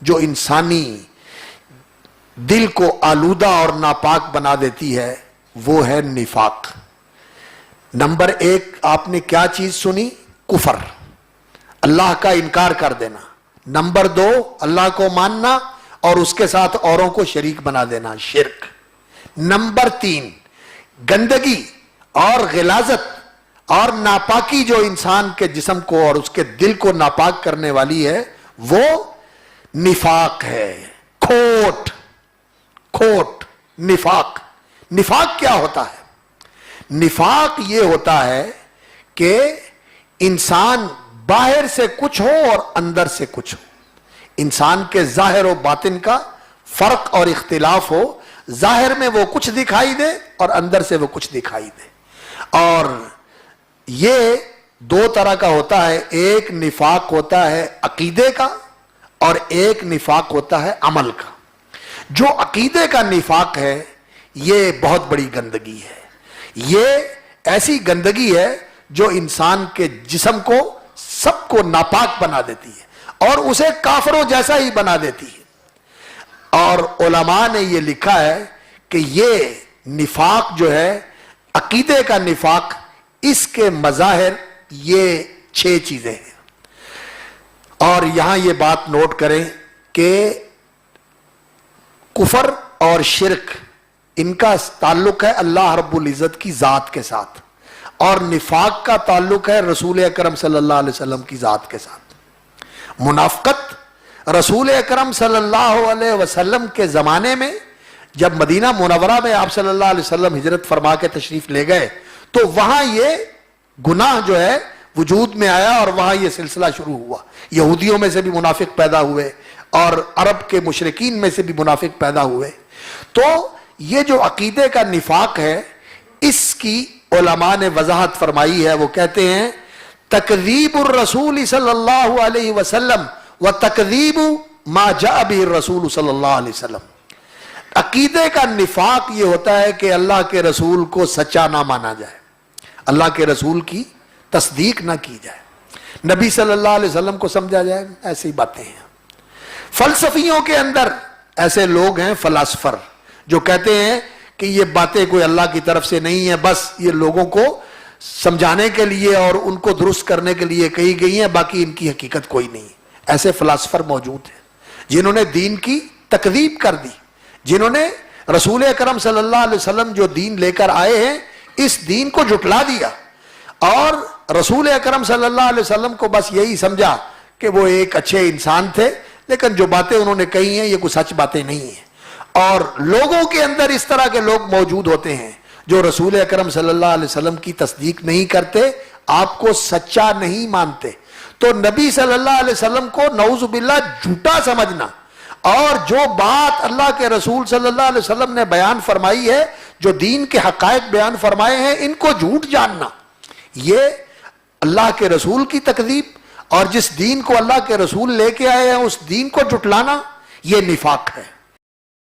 جو انسانی دل کو آلودہ اور ناپاک بنا دیتی ہے وہ ہے نفاق۔ نمبر 1 آپ نے کیا چیز سنی؟ کفر، اللہ کا انکار کر دینا۔ نمبر 2 اللہ کو ماننا اور اس کے ساتھ اوروں کو شریک بنا دینا، شرک۔ نمبر 3 گندگی اور غلاظت اور ناپاکی جو انسان کے جسم کو اور اس کے دل کو ناپاک کرنے والی ہے وہ نفاق ہے۔ کھوٹ نفاق۔ نفاق کیا ہوتا ہے؟ نفاق یہ ہوتا ہے کہ انسان باہر سے کچھ ہو اور اندر سے کچھ ہو، انسان کے ظاہر و باطن کا فرق اور اختلاف ہو، ظاہر میں وہ کچھ دکھائی دے اور اندر سے وہ کچھ دکھائی دے۔ اور یہ 2 طرح کا ہوتا ہے، ایک نفاق ہوتا ہے عقیدے کا اور ایک نفاق ہوتا ہے عمل کا۔ جو عقیدے کا نفاق ہے یہ بہت بڑی گندگی ہے، یہ ایسی گندگی ہے جو انسان کے جسم کو سب کو ناپاک بنا دیتی ہے اور اسے کافروں جیسا ہی بنا دیتی ہے۔ اور علماء نے یہ لکھا ہے کہ یہ نفاق جو ہے عقیدے کا نفاق، اس کے مظاہر یہ 6 چیزیں ہیں۔ اور یہاں یہ بات نوٹ کریں کہ کفر اور شرک ان کا تعلق ہے اللہ رب العزت کی ذات کے ساتھ، اور نفاق کا تعلق ہے رسول اکرم صلی اللہ علیہ وسلم کی ذات کے ساتھ۔ منافقت رسول اکرم صلی اللہ علیہ وسلم کے زمانے میں جب مدینہ منورہ میں آپ صلی اللہ علیہ وسلم ہجرت فرما کے تشریف لے گئے تو وہاں یہ گناہ جو ہے وجود میں آیا اور وہاں یہ سلسلہ شروع ہوا۔ یہودیوں میں سے بھی منافق پیدا ہوئے اور عرب کے مشرکین میں سے بھی منافق پیدا ہوئے۔ تو یہ جو عقیدے کا نفاق ہے اس کی علماء نے وضاحت فرمائی ہے، وہ کہتے ہیں تکذیب الرسول صلی اللہ علیہ وسلم و تکذیب ما جاء به الرسول صلی اللہ علیہ وسلم۔ عقیدے کا نفاق یہ ہوتا ہے کہ اللہ کے رسول کو سچا نہ مانا جائے، اللہ کے رسول کی تصدیق نہ کی جائے، نبی صلی اللہ علیہ وسلم کو سمجھا جائے، ایسی باتیں ہیں۔ فلسفیوں کے اندر ایسے لوگ ہیں فلاسفر جو کہتے ہیں کہ یہ باتیں کوئی اللہ کی طرف سے نہیں ہے، بس یہ لوگوں کو سمجھانے کے لیے اور ان کو درست کرنے کے لیے کہی گئی ہیں، باقی ان کی حقیقت کوئی نہیں۔ ایسے فلاسفر موجود ہیں جنہوں نے دین کی تکذیب کر دی، جنہوں نے رسول اکرم صلی اللہ علیہ وسلم جو دین لے کر آئے ہیں اس دین کو جھٹلا دیا اور رسول اکرم صلی اللہ علیہ وسلم کو بس یہی سمجھا کہ وہ ایک اچھے انسان تھے، لیکن جو باتیں انہوں نے کہی ہیں یہ کوئی سچ باتیں نہیں ہیں۔ اور لوگوں کے اندر اس طرح کے لوگ موجود ہوتے ہیں جو رسول اکرم صلی اللہ علیہ وسلم کی تصدیق نہیں کرتے، آپ کو سچا نہیں مانتے۔ تو نبی صلی اللہ علیہ وسلم کو نعوذ باللہ جھوٹا سمجھنا اور جو بات اللہ کے رسول صلی اللہ علیہ وسلم نے بیان فرمائی ہے، جو دین کے حقائق بیان فرمائے ہیں، ان کو جھوٹ جاننا، یہ اللہ کے رسول کی تکذیب اور جس دین کو اللہ کے رسول لے کے آئے ہیں اس دین کو جھٹلانا، یہ نفاق ہے۔